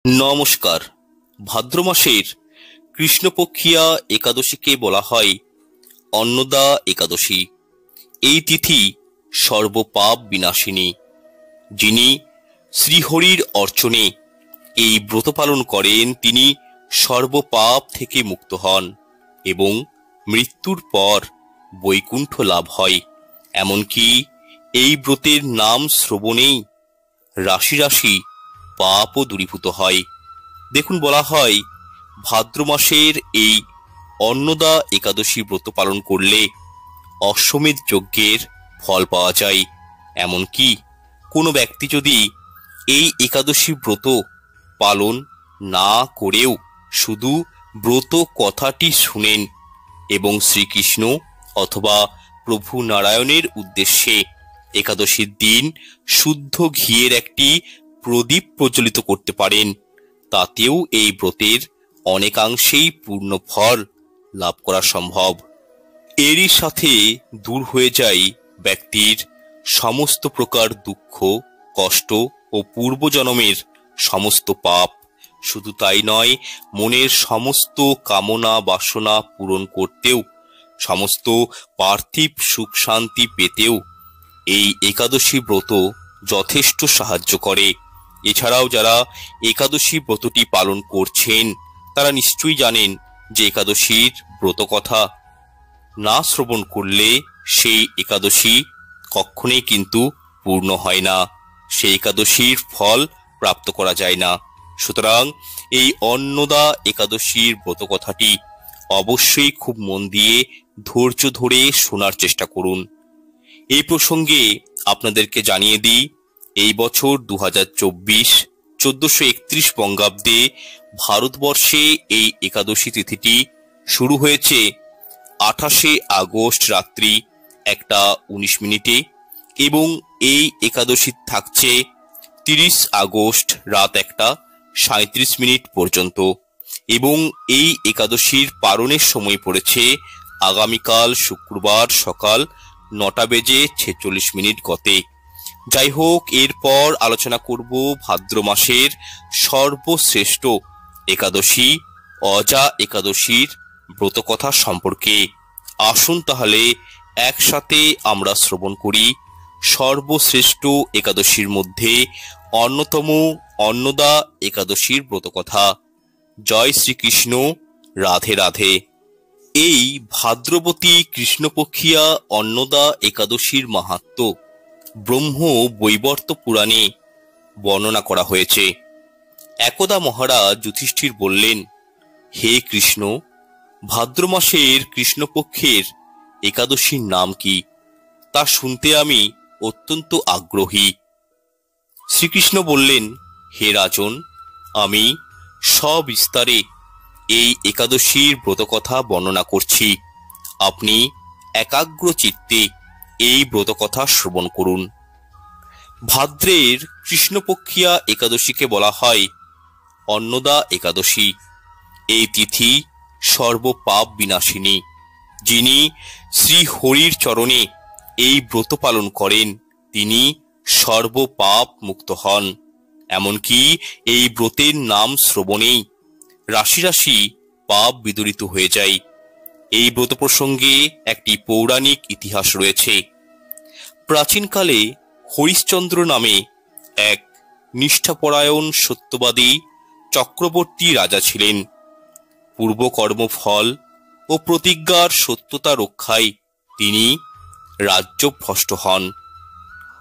নমস্কার। ভাদ্র মাসের কৃষ্ণপক্ষিয়া একাদশীকে বলা হয় অন্নদা একাদশী। এই তিথি সর্বপাপ বিনাশিনী। যিনি শ্রীহরির অর্চনে এই ব্রত পালন করেন তিনি সর্বপাপ থেকে মুক্ত হন এবং মৃত্যুর পর বৈকুণ্ঠ লাভ হয়। এমনকি এই ব্রতের নাম শ্রবণেই রাশি রাশি পাপও দূরীভূত হয়। দেখুন, বলা হয় ভাদ্র মাসের এই অন্নদা একাদশী ব্রত পালন করলে অশ্বমেধ যজ্ঞের ফল পাওয়া যায়। এমনকি কোনো ব্যক্তি যদি এই একাদশী ব্রত পালন না করেও শুধু ব্রত কথাটি শুনেন এবং শ্রীকৃষ্ণ অথবা প্রভু নারায়ণের উদ্দেশ্যে একাদশীর দিন শুদ্ধ ঘিয়ের একটি প্রদীপ প্রজ্বলিত করতে পারেন, তাতেও এই ব্রতের অনেকাংশেই পূর্ণ ফল লাভ করা সম্ভব। এরই সাথে দূর হয়ে যায় ব্যক্তির সমস্ত প্রকার দুঃখ, কষ্ট ও পূর্বজন্মের সমস্ত পাপ। শুধু তাই নয়, মনের সমস্ত কামনা বাসনা পূরণ করতেও, সমস্ত পার্থিব সুখ শান্তি পেতেও এই একাদশী ব্রত যথেষ্ট সাহায্য করে। এছাড়াও যারা একাদশী ব্রতটি পালন করছেন তারা নিশ্চয়ই জানেন যে একাদশীর ব্রত কথা না শ্রবণ করলে সেই একাদশী কখনোই কিন্তু পূর্ণ হয় না, সেই একাদশীর ফল প্রাপ্ত করা যায় না। সুতরাং এই অন্নদা একাদশীর ব্রত কথাটি অবশ্যই খুব মন দিয়ে ধৈর্য ধরে শোনার চেষ্টা করুন। এই প্রসঙ্গে আপনাদেরকে জানিয়ে দিই, এই বছর 2024 1431 বঙ্গাব্দে ভারতবর্ষে এই একাদশী তিথিটি শুরু হয়েছে 28 আগস্ট রাত্রি 1:19 এবং এই একাদশী থাকছে 30 আগস্ট রাত 1:37 পর্যন্ত এবং এই একাদশীর পালনের সময় পড়েছে আগামীকাল শুক্রবার সকাল 9:46 গতে। যাই হোক, এরপর আলোচনা করব ভাদ্র মাসের সর্বশ্রেষ্ঠ একাদশী অজা একাদশীর ব্রতকথা সম্পর্কে। আসুন তাহলে একসাথে আমরা শ্রবণ করি সর্বশ্রেষ্ঠ একাদশীর মধ্যে অন্যতম অন্নদা একাদশীর ব্রতকথা। জয় শ্রীকৃষ্ণ, রাধে রাধে। এই ভাদ্রবতী কৃষ্ণপক্ষিয়া অন্নদা একাদশীর মাহাত্ম্য ব্রহ্ম বৈবর্ত পুরাণে বর্ণনা করা হয়েছে। একদা মহারাজ যুধিষ্ঠির বললেন, হে কৃষ্ণ, ভাদ্র মাসের কৃষ্ণপক্ষের একাদশীর নাম কি, তা শুনতে আমি অত্যন্ত আগ্রহী। শ্রীকৃষ্ণ বললেন, হে রাজন, আমি সবিস্তারে এই একাদশীর ব্রতকথা বর্ণনা করছি। আপনি একাগ্র চিত্তে এই ব্রতকথা শ্রবণ করুন। ভাদ্রের কৃষ্ণপক্ষিয়া একাদশীকে বলা হয় অন্নদা একাদশী। এই তিথি সর্বপাপ বিনাশিনী। যিনি শ্রী হরির চরণে এই ব্রত পালন করেন তিনি সর্বপাপ মুক্ত হন। এমনকি এই ব্রতের নাম শ্রবণেই রাশি রাশি পাপ বিদূরিত হয়ে যায়। এই ব্রত প্রসঙ্গে একটি পৌরাণিক ইতিহাস রয়েছে। প্রাচীনকালে হরিশ্চন্দ্র নামে এক নিষ্ঠাপরায়ণ সত্যবাদী চক্রবর্তী রাজা ছিলেন। পূর্বকর্মফল ও প্রতিজ্ঞার সত্যতা রক্ষায় তিনি রাজ্যভ্রষ্ট হন।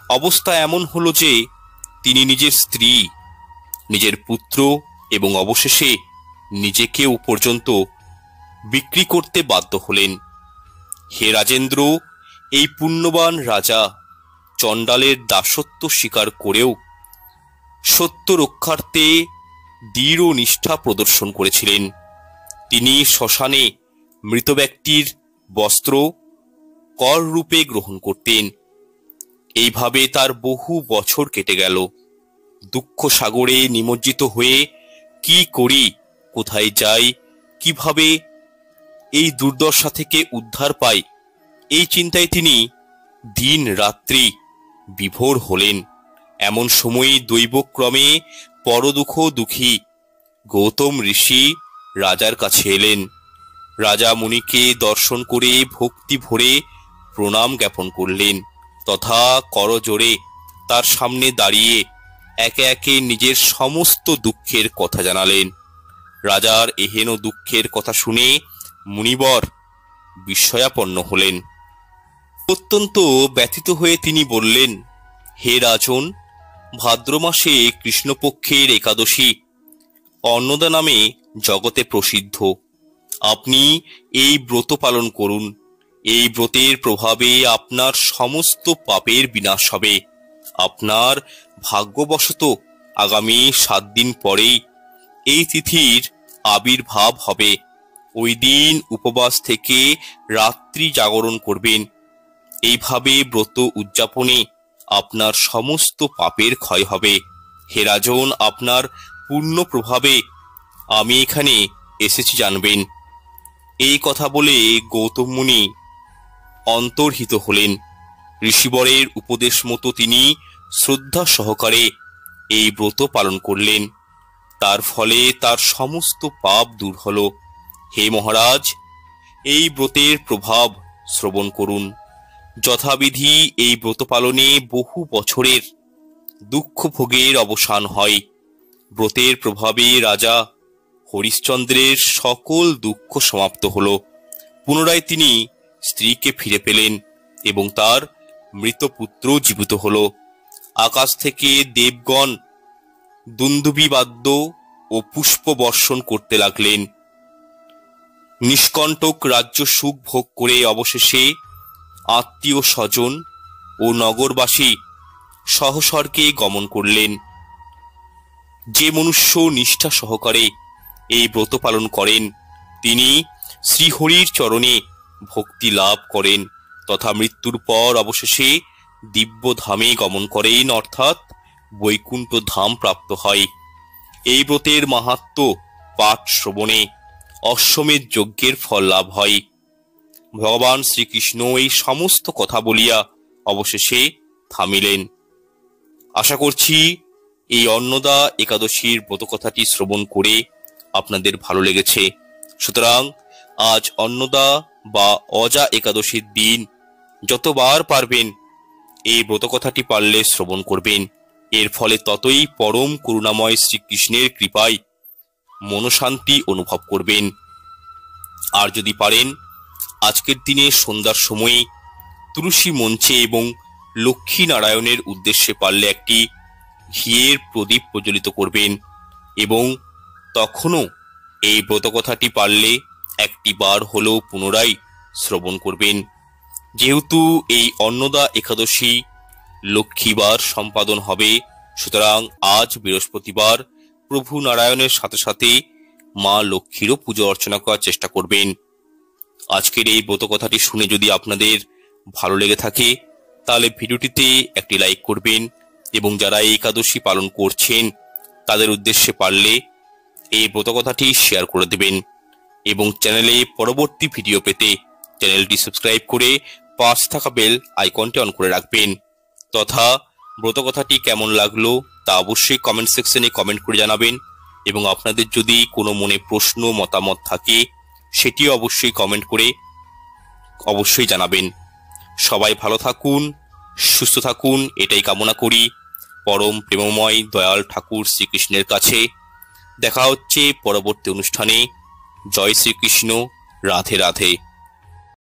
অবস্থা এমন হলো যে তিনি নিজের স্ত্রী, নিজের পুত্র এবং অবশেষে নিজেকেও পর্যন্ত বিক্রি করতে বাধ্য হলেন। হে রাজেন্দ্র, এই পুণ্যবান রাজা চণ্ডালের দাসত্ব স্বীকার করেও সত্য রক্ষার্থে দৃঢ় নিষ্ঠা প্রদর্শন করেছিলেন। তিনি শ্মশানে মৃত ব্যক্তির বস্ত্র কর রূপে গ্রহণ করতেন। এইভাবে তার বহু বছর কেটে গেল। দুঃখ সাগরে নিমজ্জিত হয়ে কি করি, কোথায় যাই, কিভাবে এই দুর্দশা থেকে উদ্ধার পাই, এই চিন্তায় তিনি দিন রাত্রি বিভোর হলেন। এমন সময়ে দৈবক্রমে পরদুঃখ দুঃখী গৌতম ঋষি রাজার কাছে এলেন। রাজা মুনিকে দর্শন করে ভক্তি ভরে প্রণাম জ্ঞাপন করলেন তথা করজোড়ে তার সামনে দাঁড়িয়ে একে একে নিজের সমস্ত দুঃখের কথা জানালেন। রাজার এহেন দুঃখের কথা শুনে মুনিবর বিস্ময়াপন্ন হলেন। অত্যন্ত ব্যথিত হয়ে তিনি বললেন, হে রাজন, ভাদ্র মাসে কৃষ্ণপক্ষের একাদশী অন্নদা নামে জগতে প্রসিদ্ধ। আপনি এই ব্রত পালন করুন। এই ব্রতের প্রভাবে আপনার সমস্ত পাপের বিনাশ হবে। আপনার ভাগ্যবশত আগামী 7 দিন পরেই এই তিথির আবির্ভাব হবে। ওই দিন উপবাস থেকে রাত্রি জাগরণ করবেন। এইভাবে ব্রত উদযাপনে আপনার সমস্ত পাপের ক্ষয় হবে। হে রাজন, আপনার পূর্ণ প্রভাবে আমি এখানে এসেছি জানবেন। এই কথা বলে গৌতম মুনি অন্তর্হিত হলেন। ঋষিবরের উপদেশ মতো তিনি শ্রদ্ধা সহকারে এই ব্রত পালন করলেন। তার ফলে তার সমস্ত পাপ দূর হল। হে মহারাজ, এই ব্রতের প্রভাব শ্রবণ করুন। যথাবিধি এই ব্রত পালনে বহু বছরের দুঃখ ভোগের অবসান হয়। ব্রতের প্রভাবে রাজা হরিশ্চন্দ্রের সকল দুঃখ সমাপ্ত হল। পুনরায় তিনি স্ত্রীকে ফিরে পেলেন এবং তার মৃত পুত্র জীবিত হল। আকাশ থেকে দেবগণ দুন্দুবি বাদ্য ও পুষ্প বর্ষণ করতে লাগলেন। নিষ্কণ্টক রাজ্য সুখ ভোগ করে অবশেষে আত্মীয় স্বজন ও নগরবাসী সহস্বর্গে গমন করলেন। যে মনুষ্য নিষ্ঠা সহকারে এই ব্রত পালন করেন তিনি শ্রীহরির চরণে ভক্তি লাভ করেন তথা মৃত্যুর পর অবশেষে দিব্য ধামে গমন করেন, অর্থাৎ বৈকুণ্ঠ ধাম প্রাপ্ত হয়। এই ব্রতের মাহাত্ম্য পাঠ শ্রবণে অশ্বমেধ যজ্ঞের ফল লাভ হয়। ভগবান শ্রীকৃষ্ণ এই সমস্ত কথা বলিয়া অবশেষে থামিলেন। আশা করছি এই অন্নদা একাদশীর ব্রতকথাটি শ্রবণ করে আপনাদের ভালো লেগেছে। সুতরাং আজ অন্নদা বা অজা একাদশীর দিন যতবার পারবেন এই ব্রতকথাটি পারলে শ্রবণ করবেন। এর ফলে ততই পরম করুণাময় শ্রীকৃষ্ণের কৃপায় মনশান্তি অনুভব করবেন। আর যদি পারেন আজকের দিনে সন্ধ্যার সময়ে তুলসী মঞ্চে এবং লক্ষ্মী নারায়ণের উদ্দেশ্যে পারলে একটি ঘিয়ের প্রদীপ প্রজ্বলিত করবেন এবং তখনও এই ব্রতকথাটি পারলে একটি বার হলেও পুনরায় শ্রবণ করবেন। যেহেতু এই অন্নদা একাদশী লক্ষ্মীবার সম্পাদন হবে, সুতরাং আজ বৃহস্পতিবার প্রভু নারায়ণের সাথে সাথে মা লক্ষ্মীরও পুজো অর্চনা করার চেষ্টা করবেন। আজকের এই ব্রতকথাটি শুনে যদি আপনাদের ভালো লেগে থাকে তাহলে ভিডিওটিতে একটি লাইক করবেন এবং যারা এই একাদশী পালন করছেন তাদের উদ্দেশ্যে পারলে এই ব্রতকথাটি শেয়ার করে দেবেন এবং চ্যানেলে পরবর্তী ভিডিও পেতে চ্যানেলটি সাবস্ক্রাইব করে পাশে থাকা বেল আইকনটি অন করে রাখবেন। তথা ব্রতকথাটি কেমন লাগলো তা অবশ্যই কমেন্ট সেকশনে কমেন্ট করে জানাবেন এবং আপনাদের যদি কোনো মনে প্রশ্ন মতামত থাকে সেটিও অবশ্যই কমেন্ট করে অবশ্যই জানাবেন। সবাই ভালো থাকুন, সুস্থ থাকুন এটাই কামনা করি পরম প্রেমময় দয়াল ঠাকুর শ্রীকৃষ্ণের কাছে। দেখা হচ্ছে পরবর্তী অনুষ্ঠানে। জয় শ্রীকৃষ্ণ, রাধে রাধে।